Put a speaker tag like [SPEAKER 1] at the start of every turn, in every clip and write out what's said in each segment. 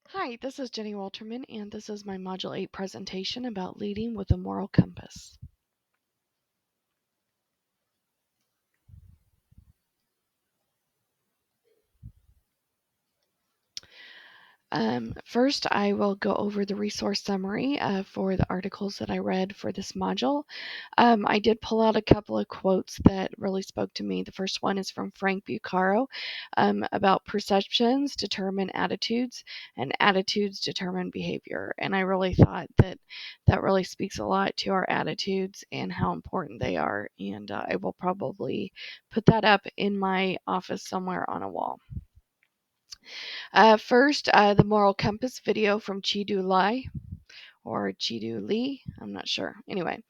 [SPEAKER 1] Hi, this is Jenny Walterman, and this is my Module 8 presentation about leading with a moral compass. First, I will go over the resource summary for the articles that I read for this module. I did pull out a couple of quotes that really spoke to me. The first one is from Frank Bucaro about perceptions determine attitudes and attitudes determine behavior. And I really thought that that really speaks a lot to our attitudes and how important they are. And I will probably put that up in my office somewhere on a wall. First, the moral compass video from Chidu Lai or Chidu Lee. I'm not sure. Anyway,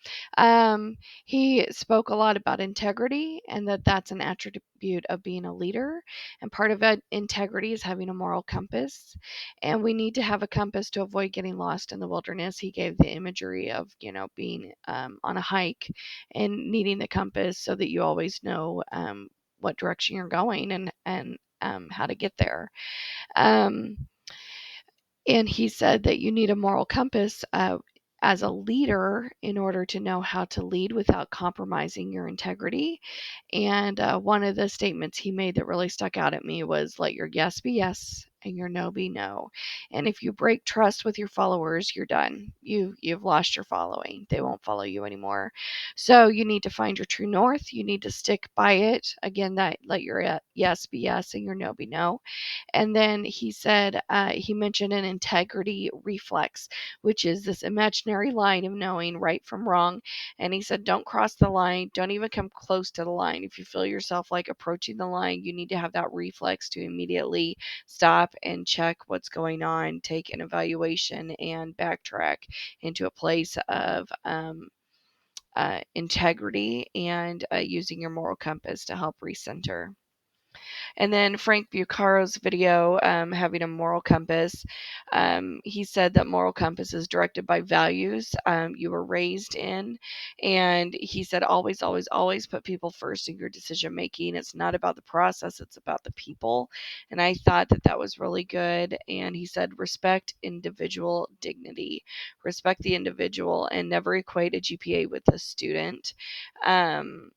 [SPEAKER 1] he spoke a lot about integrity and that that's an attribute of being a leader. And part of it, integrity is having a moral compass. And we need to have a compass to avoid getting lost in the wilderness. He gave the imagery of, being on a hike and needing the compass so that you always know what direction you're going and how to get there. Um, and he said that you need a moral compass as a leader in order to know how to lead without compromising your integrity. And one of the statements he made that really stuck out at me was let your yes be yes and your no be no. And if you break trust with your followers, you're done. You've lost your following. They won't follow you anymore. So you need to find your true north. You need to stick by it. Again, that let your yes be yes and your no be no. And then he said, he mentioned an integrity reflex, which is this imaginary line of knowing right from wrong. And he said, don't cross the line. Don't even come close to the line. If you feel yourself like approaching the line, you need to have that reflex to immediately stop and check what's going on, take an evaluation, and backtrack into a place of integrity and using your moral compass to help recenter. And then Frank Bucaro's video, having a moral compass, he said that moral compass is directed by values you were raised in. And he said, always, always, always put people first in your decision making. It's not about the process, it's about the people. And I thought that that was really good. And he said, respect individual dignity, respect the individual, and never equate a GPA with a student. And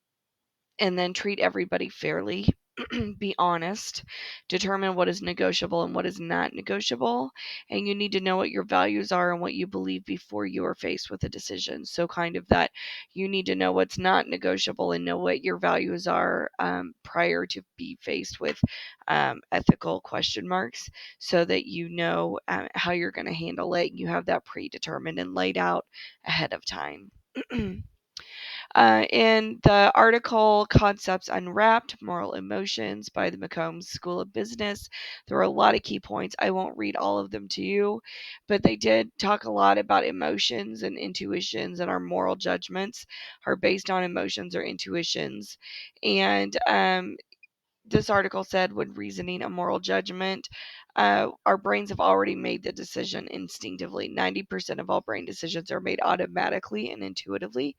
[SPEAKER 1] then treat everybody fairly. Be honest, determine what is negotiable and what is not negotiable, and you need to know what your values are and what you believe before you are faced with a decision. So kind of that you need to know what's not negotiable and know what your values are prior to be faced with ethical question marks, so that you know how you're going to handle it. You have that predetermined and laid out ahead of time. In the article Concepts Unwrapped Moral Emotions by the McCombs School of Business, there were a lot of key points. I won't read all of them to you, but they did talk a lot about emotions and intuitions, and our moral judgments are based on emotions or intuitions. And this article said when reasoning a moral judgment, our brains have already made the decision instinctively. 90% of all brain decisions are made automatically and intuitively.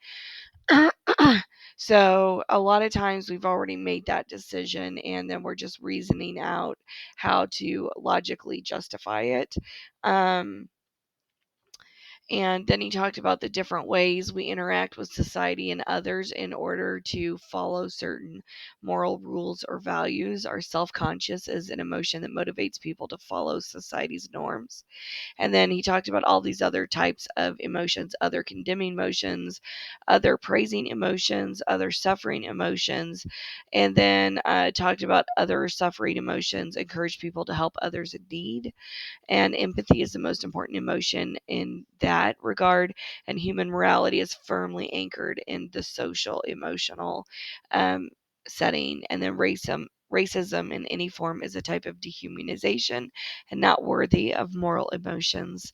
[SPEAKER 1] So a lot of times we've already made that decision and then we're just reasoning out how to logically justify it. Um, and then he talked about the different ways we interact with society and others in order to follow certain moral rules or values. Our self conscious is an emotion that motivates people to follow society's norms. And then he talked about all these other types of emotions, other condemning emotions, other praising emotions, other suffering emotions, and then talked about other suffering emotions, encourage people to help others in need. And empathy is the most important emotion in that regard. And human morality is firmly anchored in the social, emotional um, setting. And then racism in any form is a type of dehumanization and not worthy of moral emotions.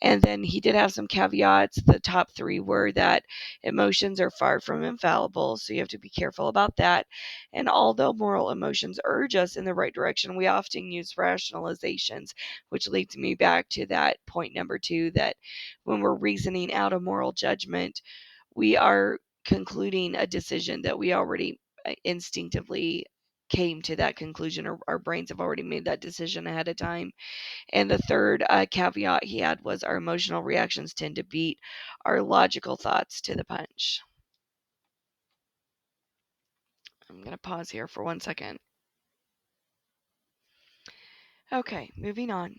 [SPEAKER 1] And then he did have some caveats. The top three were that emotions are far from infallible, so you have to be careful about that. And although moral emotions urge us in the right direction, we often use rationalizations, which leads me back to that point number two, that when we're reasoning out a moral judgment, we are concluding a decision that we already instinctively came to that conclusion, or our brains have already made that decision ahead of time. And the third caveat he had was our emotional reactions tend to beat our logical thoughts to the punch. I'm going to pause here for 1 second. Okay, moving on.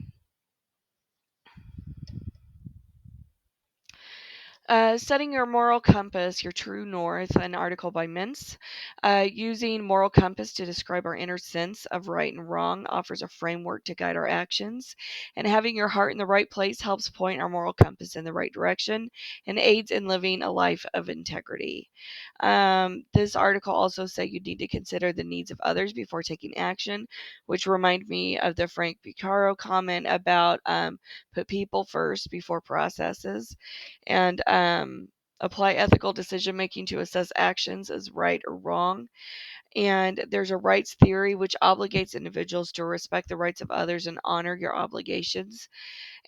[SPEAKER 1] Setting your moral compass, your true north, an article by Mintz. Using moral compass to describe our inner sense of right and wrong offers a framework to guide our actions. And having your heart in the right place helps point our moral compass in the right direction and aids in living a life of integrity. This article also said you need to consider the needs of others before taking action, which remind me of the Frank Bucaro comment about put people first before processes, and apply ethical decision making to assess actions as right or wrong. And there's a rights theory which obligates individuals to respect the rights of others and honor your obligations,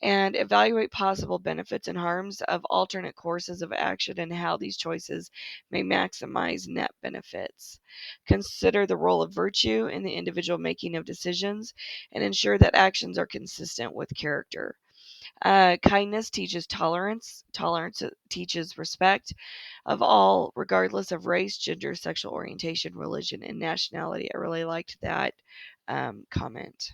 [SPEAKER 1] and evaluate possible benefits and harms of alternate courses of action and how these choices may maximize net benefits. Consider the role of virtue in the individual making of decisions and ensure that actions are consistent with character. Kindness teaches tolerance. Tolerance teaches respect of all, regardless of race, gender, sexual orientation, religion, and nationality. I really liked that comment.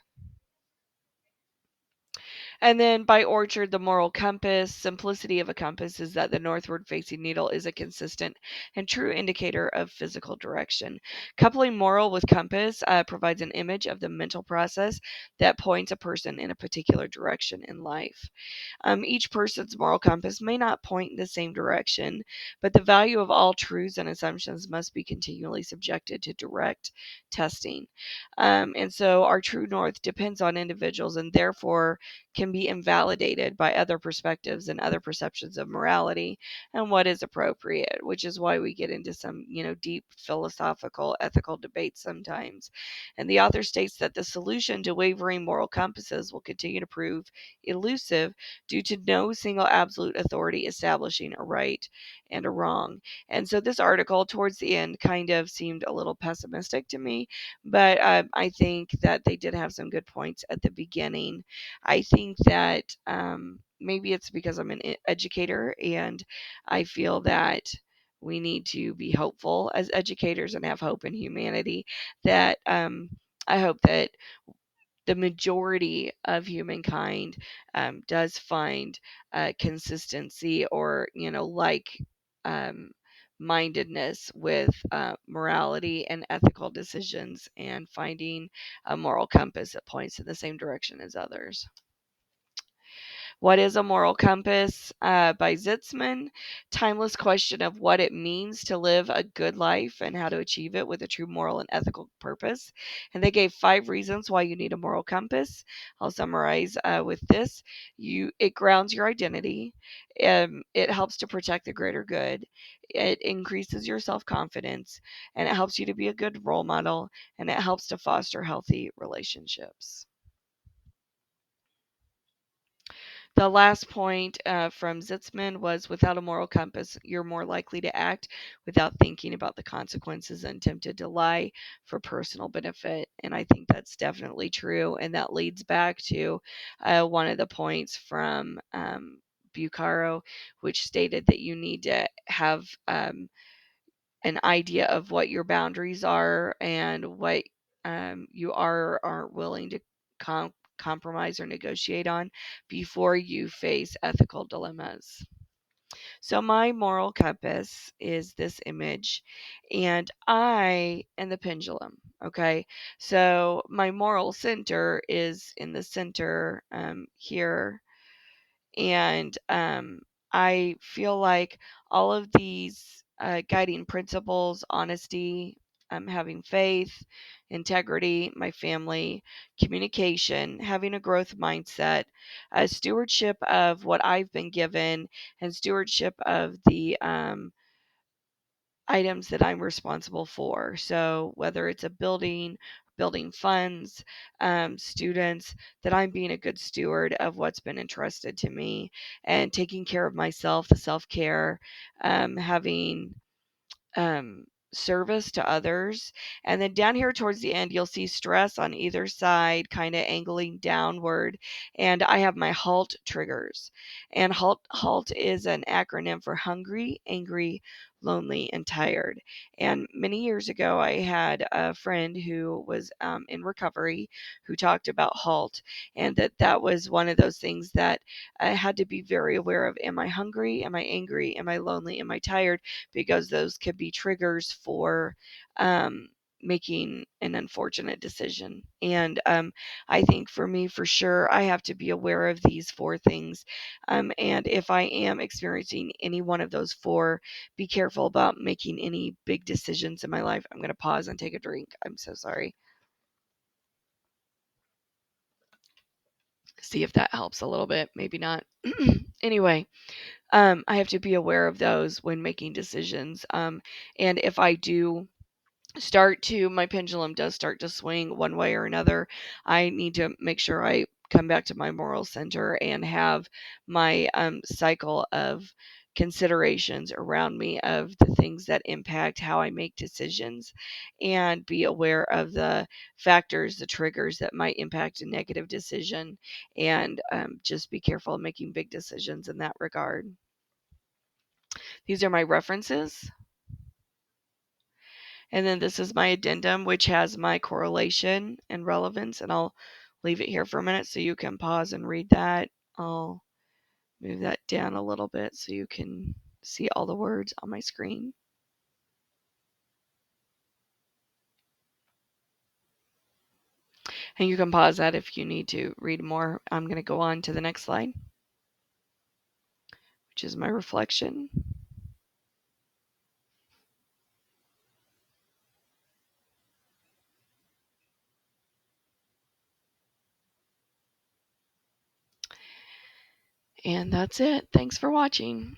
[SPEAKER 1] And then by Orchard, the moral compass. Simplicity of a compass is that the northward facing needle is a consistent and true indicator of physical direction. Coupling moral with compass provides an image of the mental process that points a person in a particular direction in life. Each person's moral compass may not point in the same direction, but the value of all truths and assumptions must be continually subjected to direct testing. And so our true north depends on individuals and therefore can be invalidated by other perspectives and other perceptions of morality and what is appropriate, which is why we get into some, deep philosophical, ethical debates sometimes. And the author states that the solution to wavering moral compasses will continue to prove elusive due to no single absolute authority establishing a right and a wrong. And so this article towards the end kind of seemed a little pessimistic to me, but I think that they did have some good points at the beginning. I think that maybe it's because I'm an educator and I feel that we need to be hopeful as educators and have hope in humanity, that I hope that the majority of humankind does find consistency or, um, mindedness with morality and ethical decisions and finding a moral compass that points in the same direction as others. What is a Moral Compass by Zitzman. Timeless question of what it means to live a good life and how to achieve it with a true moral and ethical purpose. And they gave 5 reasons why you need a moral compass. I'll summarize with this. It grounds your identity. It helps to protect the greater good. It increases your self-confidence, and it helps you to be a good role model, and it helps to foster healthy relationships. The last point from Zitzman was, without a moral compass, you're more likely to act without thinking about the consequences and tempted to lie for personal benefit. And I think that's definitely true. And that leads back to one of the points from Bucaro, which stated that you need to have an idea of what your boundaries are and what you are or aren't willing to compromise or negotiate on before you face ethical dilemmas. So, my moral compass is this image, and I am the pendulum. Okay, so my moral center is in the center here, and I feel like all of these guiding principles, honesty, having faith, integrity, my family, communication, having a growth mindset, stewardship of what I've been given, and stewardship of the items that I'm responsible for. So whether it's a building funds, students, that I'm being a good steward of what's been entrusted to me and taking care of myself, the self care, having service to others. And then down here towards the end, you'll see stress on either side, kind of angling downward. And I have my HALT triggers. And HALT is an acronym for hungry, angry, lonely, and tired. And many years ago, I had a friend who was in recovery who talked about HALT, and that was one of those things that I had to be very aware of. Am I hungry? Am I angry? Am I lonely? Am I tired? Because those could be triggers for um, making an unfortunate decision. And I think for me, for sure, I have to be aware of these four things. And if I am experiencing any one of those four, be careful about making any big decisions in my life. I'm going to pause and take a drink. I'm so sorry. See if that helps a little bit. Maybe not. Anyway, I have to be aware of those when making decisions. And if I do my pendulum does start to swing one way or another, I need to make sure I come back to my moral center and have my cycle of considerations around me of the things that impact how I make decisions, and be aware of the factors, the triggers that might impact a negative decision, and just be careful of making big decisions in that regard. These are my references. And then this is my addendum, which has my correlation and relevance. And I'll leave it here for a minute so you can pause and read that. I'll move that down a little bit so you can see all the words on my screen. And you can pause that if you need to read more. I'm going to go on to the next slide, which is my reflection. And that's it. Thanks for watching.